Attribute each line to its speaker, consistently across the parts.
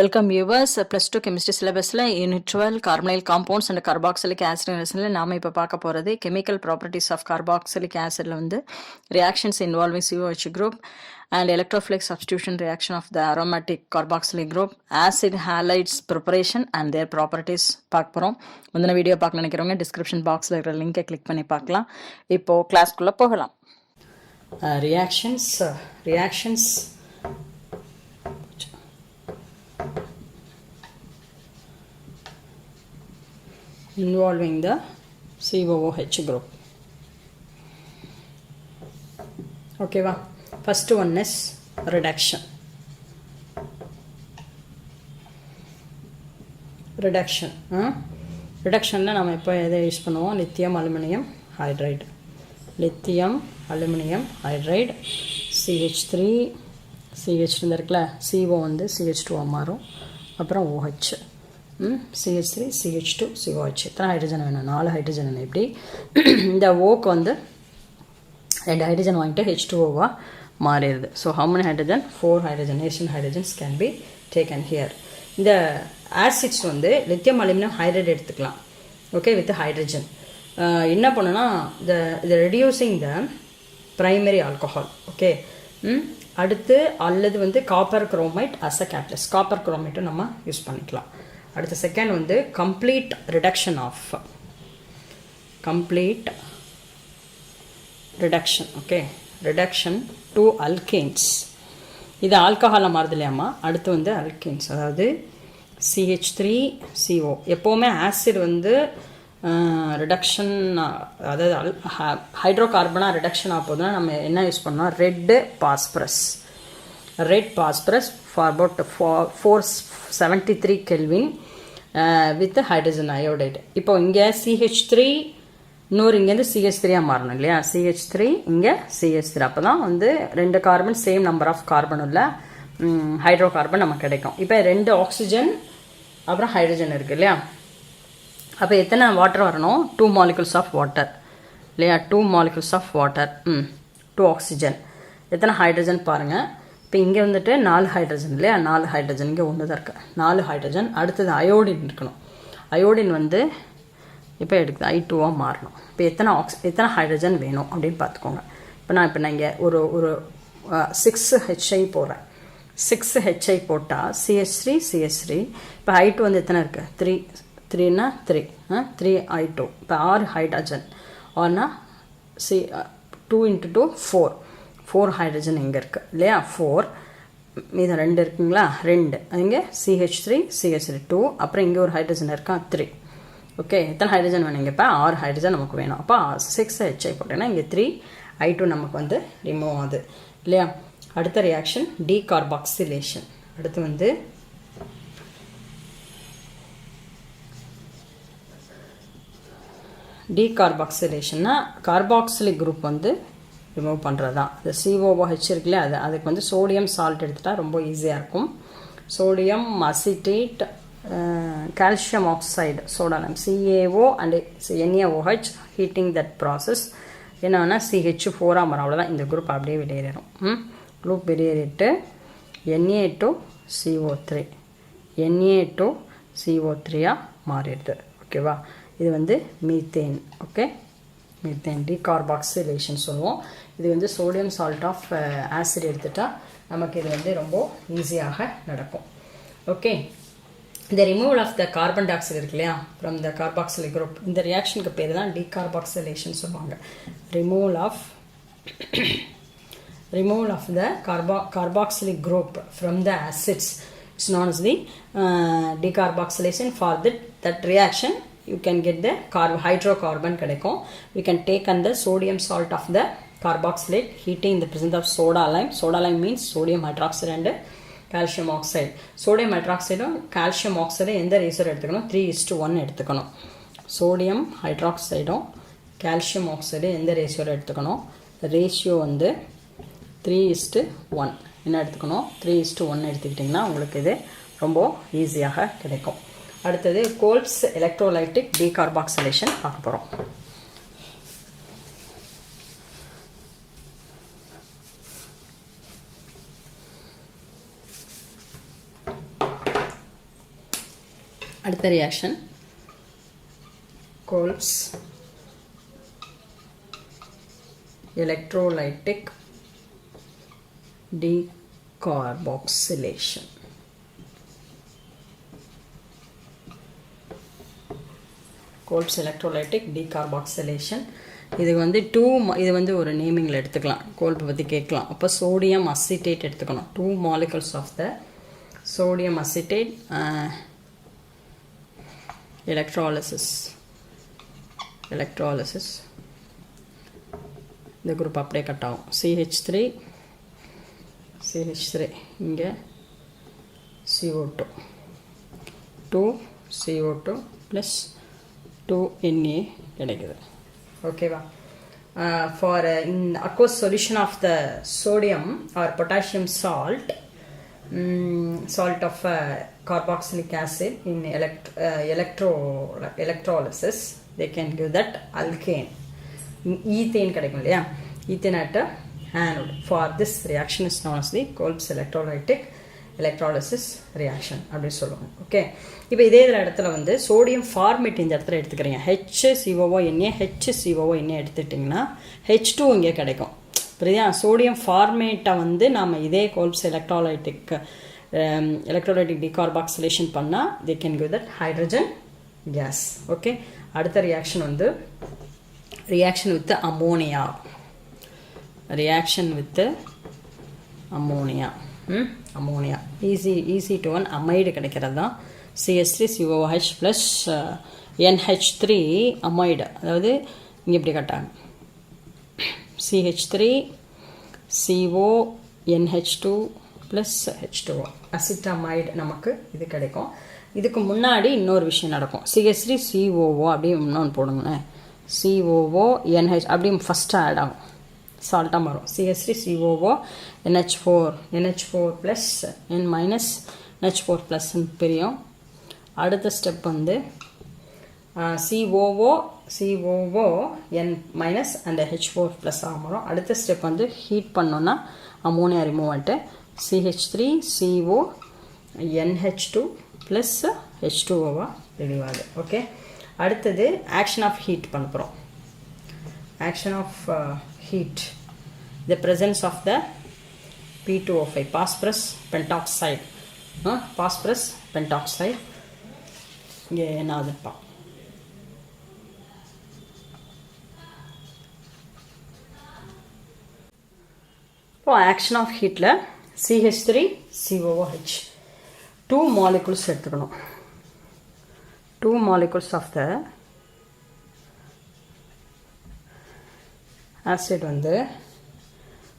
Speaker 1: Welcome viewers. Plus two chemistry சிலபஸில் unit 12 carbonyl compounds and carboxylic acid நாம் இப்போ பார்க்க போகிறது கெமிக்கல் ப்ராப்பர்ட்டிஸ் ஆஃப் கார்பாக்சிலிக் ஆசிடில் வந்து reactions involving COH group and electrophilic substitution reaction of the aromatic carboxylic group acid halides preparation and their properties பார்க்க போகிறோம். முந்தின வீடியோ பார்க்க நினைக்கிறவங்க டிஸ்கிரிப்ஷன் பாக்ஸில் இருக்கிற லிங்கை கிளிக் பண்ணி பார்க்கலாம். இப்போது கிளாஸ்க்குள்ளே போகலாம். Reactions involving the COOH group. Okay va. First one is reduction. Reduction la nama ipo edha use பண்ணுவோம் lithium aluminum hydride. lithium aluminum hydride CH3 ல இருக்குல CO வந்து CH2 ஆ மாறும். அப்புறம் OH CH3 CH2 COH. எத்தனை ஹைட்ரஜன் வேணும்? 4 hydrogen வேணும். இப்படி இந்த ஓக்கு வந்து 2 ஹைட்ரஜன் வாங்கிட்டு H2O மாறிடுது. So how many hydrogen? 4 hydrogenation hydrogens can be taken here. இந்த ஆசிட்ஸ் வந்து லித்தியம் அலுமினியம் ஹைட்ரைட் எடுத்துக்கலாம். ஓகே, வித் ஹைட்ரஜன் என்ன பண்ணுன்னா இது reducing the primary alcohol. Okay, அடுத்து அல்லது வந்து copper chromite as a catalyst. Copper குரோமைட்டும் நம்ம யூஸ் பண்ணிக்கலாம். அடுத்த செகண்ட் வந்து complete reduction. Okay, reduction to alkanes. இது ஆல்கஹாலில் மாறுது இல்லையாம்மா. அடுத்து வந்து அல்கேன்ஸ், அதாவது CH3CO. எப்போவுமே ஆசிட் வந்து ரிடக்ஷன், அதாவது ஹைட்ரோகார்பனாக ரிடக்ஷன் ஆகுதுன்னா நம்ம என்ன யூஸ் பண்ணோம்? Red phosphorus for about 473 Kelvin with hydrogen iodide. இப்போ இங்கே CH3 இன்னொரு இங்கேருந்து CH3 மாறணும் இல்லையா? CH3 இங்கே CH3. அப்போ தான் வந்து 2 carbon same number of carbon உள்ள ஹைட்ரோ கார்பன் நமக்கு கிடைக்கும். இப்போ 2 ஆக்சிஜன் அப்புறம் ஹைட்ரஜன் இருக்குது இல்லையா? அப்போ எத்தனை வாட்டர் வரணும்? 2 molecules ஆஃப் வாட்டர் இல்லையா? 2 molecules ஆஃப் வாட்டர், 2 ஆக்சிஜன். எத்தனை ஹைட்ரஜன் பாருங்கள். இப்போ இங்கே வந்துட்டு 4 ஹைட்ரஜன் இல்லையா? 4 ஹைட்ரஜன் இங்கே ஒன்று தான் இருக்குது. 4 ஹைட்ரஜன். அடுத்தது அயோடின் இருக்கணும். அயோடின் வந்து இப்போ எடுக்குது I2 மாறணும். இப்போ எத்தனை ஹைட்ரஜன் வேணும் அப்படின்னு பார்த்துக்கோங்க. இப்போ நான் இங்கே ஒரு 6HI போடுறேன். 6HI போட்டால் CH3. இப்போ I2 வந்து எத்தனை இருக்குது? 3 I2. இப்போ 6 ஹைட்ரஜன் ஆனா 2 × 2 4 ஹைட்ரஜன் இங்கே இருக்குது இல்லையா? 4 மீதம் 2 இருக்குங்களா? 2 இங்கே CH3 2. அப்புறம் இங்கே ஒரு ஹைட்ரஜன் இருக்கா? 3. ஓகே, எத்தனை ஹைட்ரஜன் வேணும்? இங்கே இப்போ 6 ஹைட்ரஜன் நமக்கு வேணும். அப்போ 6HI போட்டேன்னா இங்கே 3 I2 நமக்கு வந்து ரிமூவ் ஆகுது இல்லையா? அடுத்த ரியாக்ஷன் டீகார்பாக்சிலேஷன். அடுத்து வந்து டீகார்பாக்சிலேஷன்னா கார்பாக்சிலிக் குரூப் வந்து ரிமூவ் பண்ணுறது தான். இந்த COOH இருக்குல்ல, அதுக்கு வந்து சோடியம் சால்ட் எடுத்துகிட்டா ரொம்ப ஈஸியாக இருக்கும். சோடியம் அசிட்டேட், கால்சியம் ஆக்சைடு, சோடானம் CaO and NaOH heating that process என்னன்னா CH4 வரும். அவ்வளோதான். இந்த குரூப் அப்படியே வெளியேறும். குரூப் வெளியேறிட்டு Na2CO3 மாறிடுது. ஓகேவா? இது வந்து மீத்தேன். ஓகே, மீத்தேன் டீகார்பாக்சிலேஷன் சொல்லுவோம். இது வந்து சோடியம் சால்ட் ஆஃப் ஆசிட் எடுத்துட்டா நமக்கு இது வந்து ரொம்ப ஈஸியாக நடக்கும். ஓகே, இந்த removal of the carbon dioxide இருக்கு இல்லையா ஃப்ரம் த கார்பாக்சிலிக் குரூப், இந்த ரியாக்ஷனுக்கு பேர் தான் டீகார்பாக்சிலேஷன் சொல்லுவாங்க. Removal of the carboxylic group from the acids it's known as the decarboxylation. For that reaction you can get the hydrocarbon கிடைக்கும். We can take on the sodium salt of the carboxylate heating in the presence of soda lime. Soda lime means sodium hydroxide and calcium oxide. Sodium hydroxide calcium oxide எந்த ratio எடுத்துக்கணும்? 3:1 எடுத்துக்கணும். Sodium ஹைட்ராக்சைடும் calcium oxide எந்த ரேஷியோவில் எடுத்துக்கணும்? Ratio வந்து 3:1 என்ன எடுத்துக்கணும்? 3:1 எடுத்துக்கிட்டிங்கன்னா உங்களுக்கு இது ரொம்ப ஈஸியாக கிடைக்கும். அடுத்தது கோல்ப்ஸ் எலக்ட்ரோலைட்டிக் டீகார்பாக்சிலேஷன் பார்க்க போகிறோம். அடுத்த reaction Kolb's electrolytic decarboxylation. Kolb's electrolytic decarboxylation. இது வந்து இது வந்து ஒரு நேமிங்கில் எடுத்துக்கலாம். கோல்பை பற்றி கேட்கலாம். அப்போ சோடியம் அசிட்டேட் எடுத்துக்கணும். 2 molecules of the sodium acetate electrolysis. இந்த குரூப் அப்படியே கட் ஆகும். CH3 இங்கே CO2 2CO2 ப்ளஸ் 2Na கிடைக்குது. ஓகேவா? For in aqueous solution of the sodium or potassium salt of carboxylic acid in electrolysis, they can give that alkane. Ethane கிடைக்கும் இல்லையா? Ethanate anode. For this reaction is known as the Kolb's electrolysis reaction அப்படின்னு சொல்லுவாங்க. Okay, இப்போ இதே இடத்துல வந்து sodium format இந்த இடத்துல எடுத்துக்கிறீங்க. HCOONA HCOONA எடுத்துட்டிங்கன்னா H2 இங்கே கிடைக்கும். புரியுதா? சோடியம் ஃபார்மேட்டை வந்து நம்ம இதே Kolb's electrolytic decarboxylation பண்ணால் they can give that hydrogen gas. Okay, அடுத்த ரியாக்ஷன் வந்து reaction with ammonia. Ammonia easy to one amide கிடைக்கிறது தான். CH3COOH plus NH3 amide. அதாவது இங்கே இப்படி கட்டாங்க CH3CO NH2 plus H2O acetamide நமக்கு இது கிடைக்கும். இதுக்கு முன்னாடி இன்னொரு விஷயம் நடக்கும். CH3COO அப்படியே இன்னொன்று போடுங்களேன். COO NH அப்படியே ஃபஸ்ட்டு ஆட் ஆகும், சால்ட்டாக மாறும். CH3COO NH4 plus N minus NH4 ப்ளஸ்ன்னு பிரியும். அடுத்த ஸ்டெப் வந்து COO N minus and H4 plus ஆகும். அடுத்த ஸ்டெப் வந்து ஹீட் பண்ணோன்னா அமோனியா ரிமூவ் ஆகிட்டு CH3CO NH2 plus H2O relieve. Okay, அடுத்தது ஆக்ஷன் ஆஃப் ஹீட் பண்ண போகிறோம். Action of heat, the presence of the P2O5 phosphorus pentoxide இங்கே என்ன ஆகுதுப்பா? இப்போ ஆக்ஷன் ஆஃப் ஹீட்டில் CH3COOH 2 molecules எடுத்துக்கணும். 2 molecules of the acid வந்து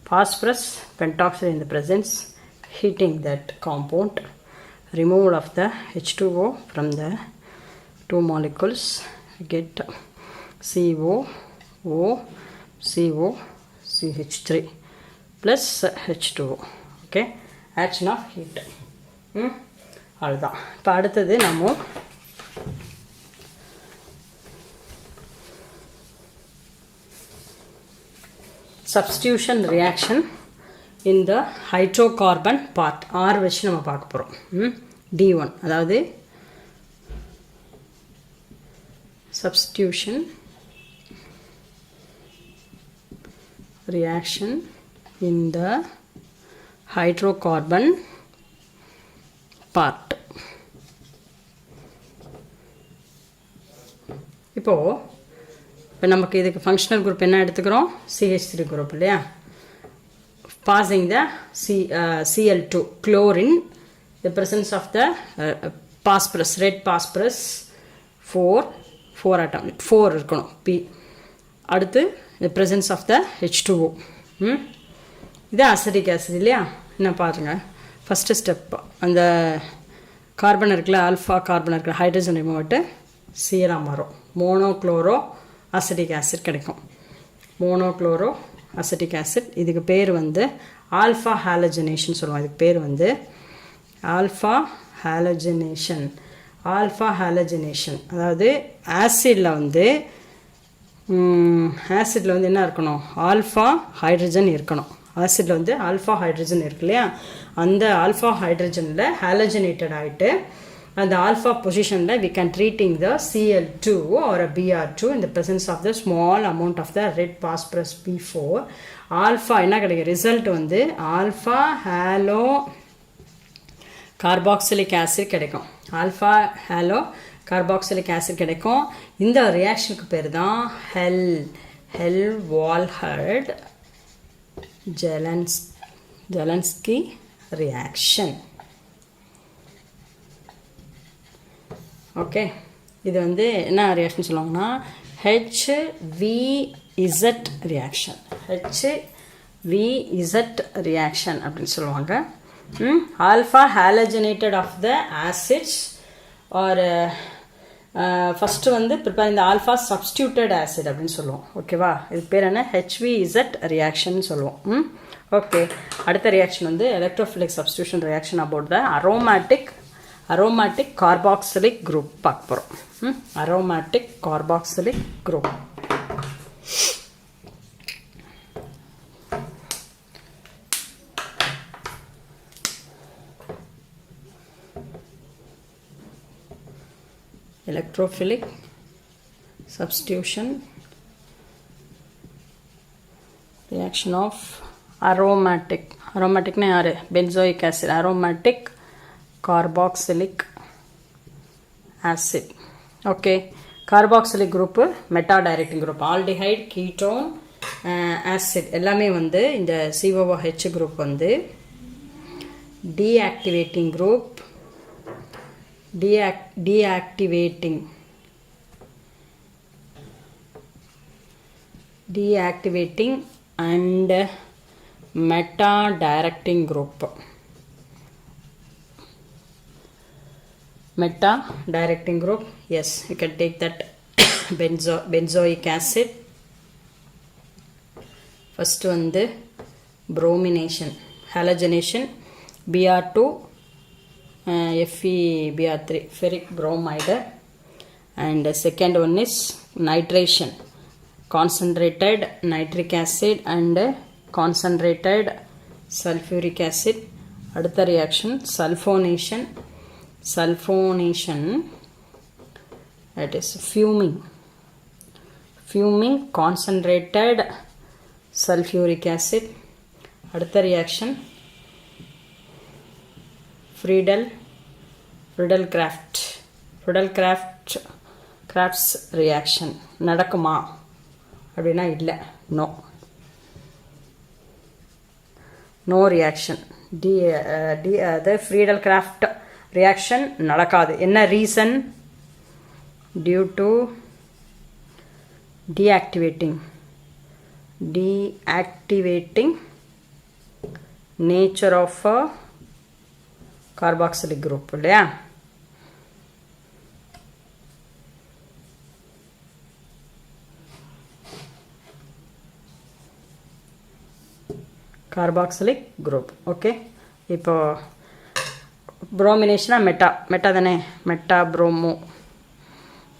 Speaker 1: phosphorus pentoxide in the presence, heating that compound, removal of the H2O from the 2 molecules, get COCH3 plus H2O. okay, action of heat. அவ்வளோதான். இப்போ அடுத்தது நம்ம substitution reaction in the hydrocarbon part R வச்சு நம்ம பார்க்க போகிறோம். D1 அதாவது substitution reaction in the hydrocarbon part. இப்போ நமக்கு இதுக்கு ஃபங்க்ஷனல் குரூப் என்ன எடுத்துக்கிறோம்? CH3 குரூப் இல்லையா? Passing the Cl2 chlorine, the presence of the phosphorus, red phosphorus 4 atom 4 இருக்கணும் P. அடுத்து the presence of the H2O. இது அசிட்டிக் ஆசிட் இல்லையா? என்ன பாருங்கள், ஃபஸ்ட்டு ஸ்டெப் அந்த கார்பன் இருக்குல்ல, ஆல்ஃபா கார்பன் இருக்கிற ஹைட்ரஜன் ரிமூவ் சீராக மாறும். மோனோக்ளோரோ அசிட்டிக் ஆசிட் கிடைக்கும். Monochloro acetic acid. இதுக்கு பேர் வந்து ஆல்ஃபா ஹாலஜனேஷன் சொல்லுவோம். இதுக்கு பேர் வந்து ஆல்ஃபா ஹாலஜனேஷன். அதாவது ஆசிடில் வந்து என்ன இருக்கணும்? ஆல்ஃபா ஹைட்ரஜன் இருக்கணும். ஆசிடில் வந்து ஆல்ஃபா ஹைட்ரஜன் இருக்கு இல்லையா? அந்த ஆல்ஃபா ஹைட்ரஜனில் ஹாலஜனேட்டட் ஆகிட்டு அந்த alpha position we can treating the Cl2 or a Br2 in the presence of the small amount of the red phosphorus B4. alpha என்ன கிடைக்கும் ரிசல்ட் வந்து alpha halo carboxylic acid கிடைக்கும். alpha halo carboxylic acid கிடைக்கும். இந்த ரியாக்ஷனுக்கு பேர் தான் Hell-Walhard Zelansky reaction. Okay, இது வந்து என்ன ரியாக்ஷன் சொல்லுவாங்கன்னா HVZ ரியாக்ஷன், HVZ ரியாக்ஷன் அப்படின்னு சொல்லுவாங்க. Alpha halogenated of the acids are first வந்து ப்ரிப்பேர் இந்த ஆல்ஃபா சப்ஸ்டியூட்டட் ஆசிட் அப்படின்னு சொல்லுவோம். ஓகேவா, இது பேர் என்ன HVZ ரியாக்ஷன் சொல்லுவோம். ஓகே, அடுத்த ரியாக்ஷன் வந்து electrophilic substitution reaction about the aromatic carboxylic group பார்க்க போகிறோம். aromatic carboxylic group. electrophilic substitution reaction of aromatic na yaar benzoic acid, aromatic carboxylic acid. okay, carboxylic group meta directing group, aldehyde ketone acid எல்லாமே வந்து இந்த COOH group வந்து deactivating group, deactivating and meta directing group. Meta directing group, yes, you can take that. Benzoic acid. First one the bromination, halogenation, Br2 FeBr3 ferric bromide, and the second one is nitration, concentrated nitric acid and concentrated sulfuric acid. அடுத்த reaction sulfonation, that is fuming concentrated sulfuric acid. அடுத்த reaction Friedel-Crafts reaction. நடக்குமா அப்படின்னா இல்லை, no reaction. the Friedel-Crafts reaction நடக்காது. என்ன reason? due to deactivating nature of a carboxylic group இல்லையா. carboxylic group. Okay, இப்போ bromination meta தானே, மெட்டா ப்ரோமோ,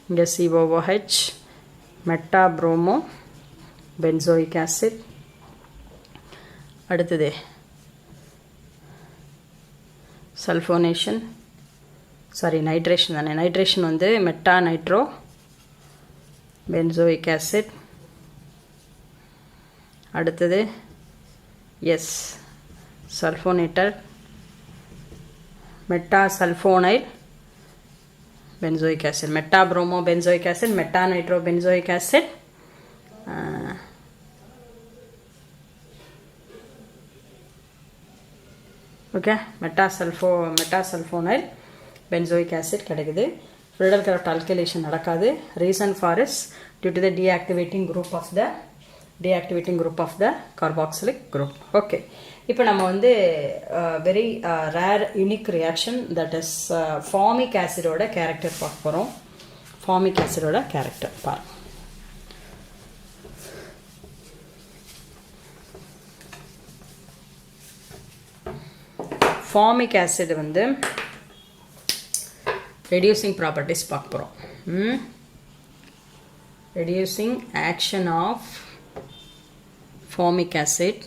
Speaker 1: இங்கே COOH meta bromo benzoic acid. அடுத்தது சல்ஃபோனேஷன், நைட்ரேஷன் தானே, நைட்ரேஷன் வந்து மெட்டா நைட்ரோ பென்சோயிக் ஆசிட். அடுத்தது S sulphonator meta sulphonyl benzoic acid, meta bromo benzoic acid, meta nitro benzoic acid. Okay, meta sulphonyl benzoic acid கிடைக்குது. Friedel-Crafts alkylation நடக்காது. Reason for is due to the deactivating group of the carboxylic group. Okay, இப்போ நம்ம வந்து very rare unique reaction that is formic ஆசிடோட character பார்க்க போகிறோம். Formic ஆசிடோட character பாருங்க. ஃபார்மிக் ஆசிட் வந்து ரெடியூசிங் ப்ராப்பர்ட்டிஸ் பார்க்க போகிறோம். Reducing action of formic acid.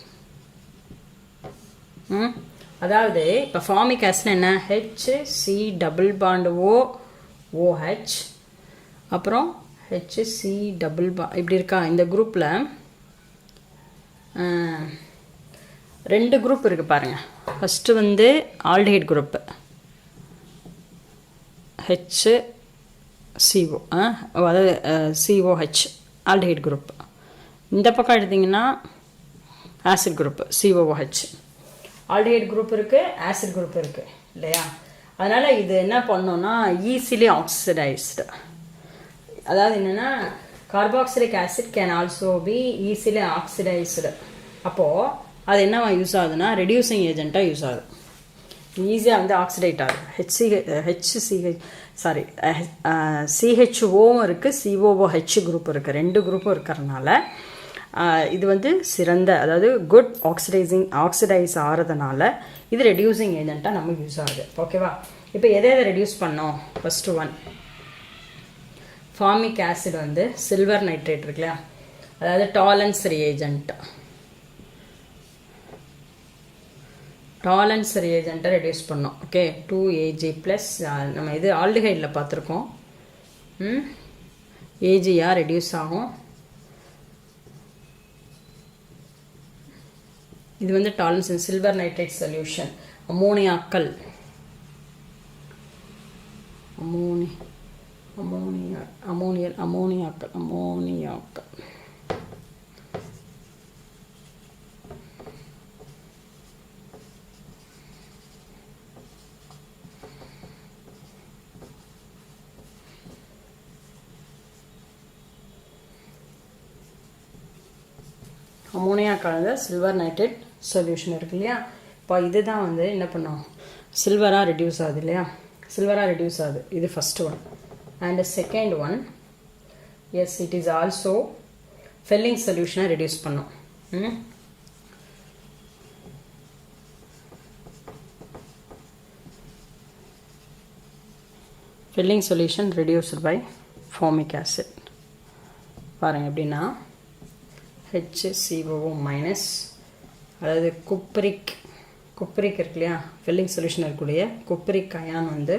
Speaker 1: அதாவது இப்போ ஃபார்மிக் ஆசிட் என்ன, HC டபுள் பாண்ட் OH அப்புறம் HC டபுள் இப்படி இருக்கா. இந்த குரூப்பில் 2 குரூப் இருக்குது பாருங்கள். ஃபஸ்ட்டு வந்து ஆல்டிஹைட் குரூப்பு HCO, அதாவது COH ஆல்டிஹைட் குரூப். இந்த பக்கம் எடுத்திங்கன்னா acid group COOH. Aldehyde group இருக்குது, ஆசிட் குரூப் இருக்குது இல்லையா. அதனால் இது என்ன பண்ணோன்னா ஈஸிலி ஆக்சிடைஸ்டு. அதாவது என்னென்னா carboxylic acid can also be easily oxidised. அப்போது அது என்ன யூஸ் ஆகுதுன்னா ரெடியூசிங் ஏஜெண்ட்டாக யூஸ் ஆகுது. ஈஸியாக வந்து ஆக்சிடைட் ஆகுது. CHOவும் இருக்குது, COOH குரூப் இருக்குது. 2 குரூப்பும் இருக்கிறதுனால இது வந்து சிறந்த, அதாவது குட் ஆக்சிடைஸ் ஆகிறதுனால இது ரெடியூசிங் ஏஜெண்ட்டாக நம்ம யூஸ் ஆகுது. ஓகேவா. இப்போ எதை ரெடியூஸ் பண்ணோம். ஃபஸ்ட்டு ஒன் ஃபார்மிக் ஆசிட் வந்து சில்வர் நைட்ரேட் இருக்கு இல்லையா, அதாவது டாலன்ஸ் ரியேஜெண்ட்டை ரெடியூஸ் பண்ணோம். ஓகே, 2Ag ப்ளஸ் நம்ம இது ஆல்டிஹைடில் பார்த்துருக்கோம். Agயா ரெடியூஸ் ஆகும். இது வந்து டாலன்ஸ் சில்வர் நைட்ரேட் சொல்யூஷன். அமோனியாக்கள் அமோனியா கலந்த சில்வர் நைட்ரேட் சொல்யூஷன் இருக்கு இல்லையா. இப்போ இதுதான் வந்து என்ன பண்ணோம், சில்வராக ரெடியூஸ் ஆகுது இல்லையா. இது first one. And second one, yes it is also Fehling சொல்யூஷனை ரெடியூஸ் பண்ணோம். Fehling solution reduced by formic acid. பாருங்கள் எப்படின்னா HCOO மைனஸ், அதாவது குப்ரிக் இருக்கு இல்லையா, ஃபில்லிங் சொல்யூஷன் இருக்கக்கூடிய குப்ரிக் அயான் வந்து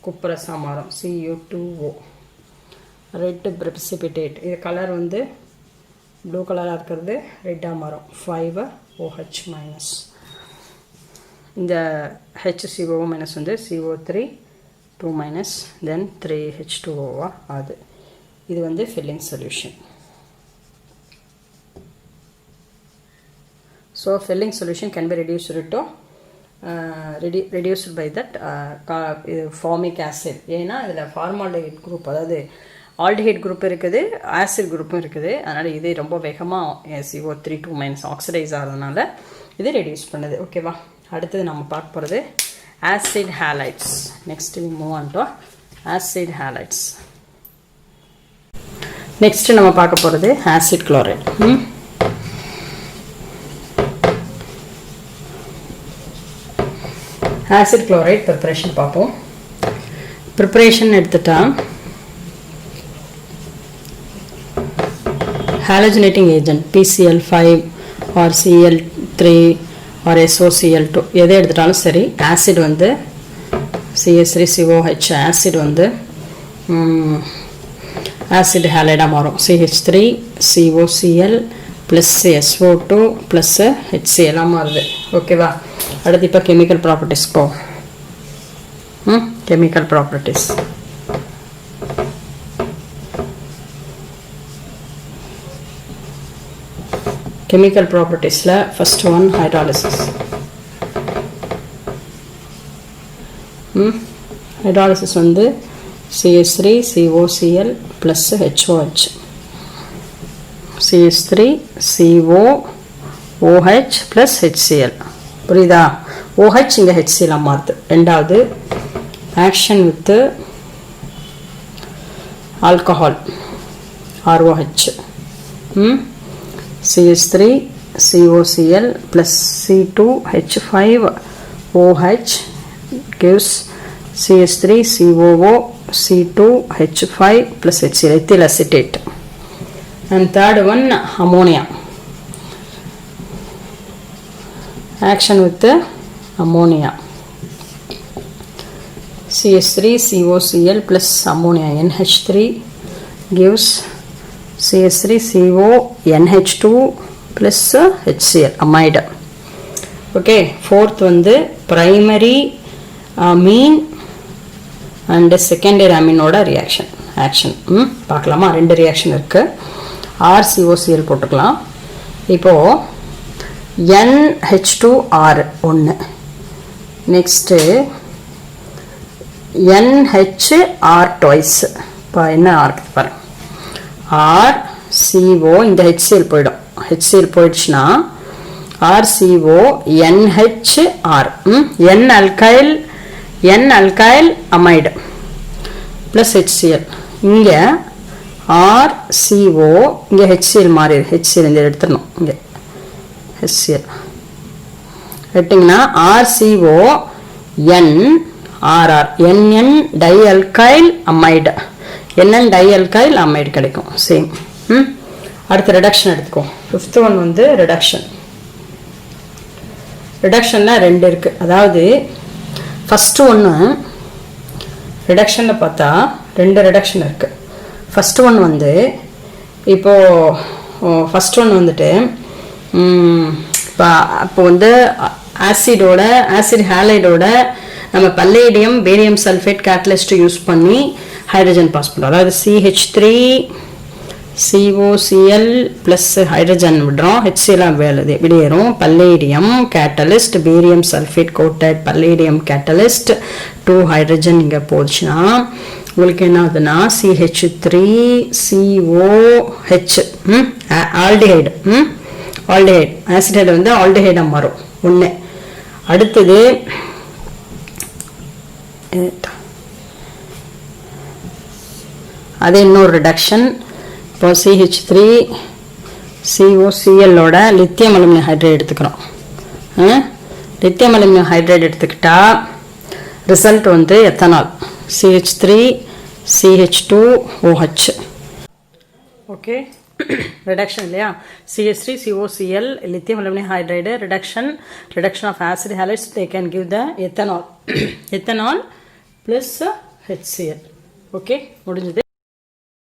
Speaker 1: குப்ரஸாக மாறும், Cu2O. ரெட் ப்ரெசிபிடேட், இது கலர் வந்து ப்ளூ கலராக இருக்கிறது ரெட்டாக மாறும், 5OH மைனஸ். இந்த HCOO மைனஸ் வந்து CO3 2 மைனஸ் தென் 3H2O ஆகுது. இது வந்து filling solution. So filling solution can be reduced to reduced by that formic acid. ஏன்னா இதில் ஃபார்மால்டிஹைட் குரூப், அதாவது ஆல்டிஹைட் குரூப் இருக்குது, ஆசிட் குரூப்பும் இருக்குது. அதனால் இது ரொம்ப வேகமாக CO3 2 மைனஸ் ஆக்சிடைஸ் ஆகிறதுனால இது ரெடியூஸ் பண்ணுது. ஓகேவா. அடுத்தது நம்ம பார்க்க போகிறது acid halides. Next we move on to acid halides. Next நம்ம பார்க்க போகிறது acid chloride. Acid chloride preparation பார்ப்போம். ப்ரிப்பரேஷன் எடுத்துட்டா ஹாலஜினேட்டிங் agent PCl5 R Cl3 R SOCl2 எதை எடுத்துட்டாலும் சரி, ஆசிட் வந்து CH3COH ஆசிட் வந்து ஆசிட் ஹேலைடாக மாறும். CH3COCl plus SO2 plus HCl மாறுது. ஓகேவா. அடுத்து இப்போ கெமிக்கல் ப்ராப்பர்ட்டிஸ் போ. Chemical properties first one hydrolysis. Hydrolysis வந்து CH3COCl plus HOH, CH3COOH plus HCl. புரியுதா. OH இங்கே HCl மாறுது. ரெண்டாவது action with alcohol ROH, CH3COCl plus C2H5OH gives CH3COO C2H5 plus HCl, ethyl acetate. And third one ammonia, action with the ammonia. CH3COCl plus ammonia NH3 gives CH3CONH2 plus HCl amide. Okay, fourth வந்து primary amine and secondary amine ஓட action பார்க்கலாமா? ரெண்டு reaction இருக்கு. RCOCl போட்டுக்கலாம். இப்போ NH2R ஒன்று, next NHR twice. இப்போ என்ன இருக்குது பாருங்க, RCO இந்த HCl போயிடும், HCl போயிடுச்சுன்னா RCO NHR N alkyl amide plus HCl. இங்கே RCO இங்கே HCl மாறி HCl இந்த எடுத்துடணும், இங்கே HCl எடுத்திங்கன்னா RCO NRR NN dialkyl amide NN dialkyl amide கிடைக்கும். சேம். அடுத்து ரிடக்ஷன் எடுத்துக்கோ. ஃபிஃப்த் ஒன் வந்து ரிடக்ஷனில் ரெண்டு இருக்குது. அதாவது ஃபஸ்ட்டு ஒன்று ரிடக்ஷனில் பார்த்தா ரெண்டு ரிடக்ஷன் இருக்குது. ஃபஸ்ட்டு ஒன் வந்து இப்போது ஃபஸ்ட் ஒன் வந்துட்டு இப்போ வந்து ஆசிட் ஹேலைடோட நம்ம palladium barium sulphate catalyst use பண்ணி ஹைட்ரஜன் பாஸ் பண்ணுறோம். அதாவது CH3COCl ப்ளஸ் ஹைட்ரஜன் விடுறோம், HCl வெளியேறும். Palladium catalyst barium sulphate coated palladium catalyst 2 hydrogen இங்கே போச்சுன்னா உங்களுக்கு என்ன ஆகுதுன்னா CH3COH ஆல்டிஹைடு ஆசிடைடு வந்து ஆல்டிஹைடாக மாறும் ஒன்று. அடுத்தது அது இன்னொரு ரிடக்ஷன். இப்போ CH3COClோட லித்தியம் அலுமினியம் ஹைட்ரேட் எடுத்துக்கிறோம். லித்தியம் அலுமினியம் ஹைட்ரேட் எடுத்துக்கிட்டா ரிசல்ட் வந்து எத்தனால் CH3CH2OH. ஓகே, reduction இல்லையா? CH3COCl lithium aluminum hydride reduction of acid halides, they can give the ethanol plus HCl. okay, முடிஞ்சது.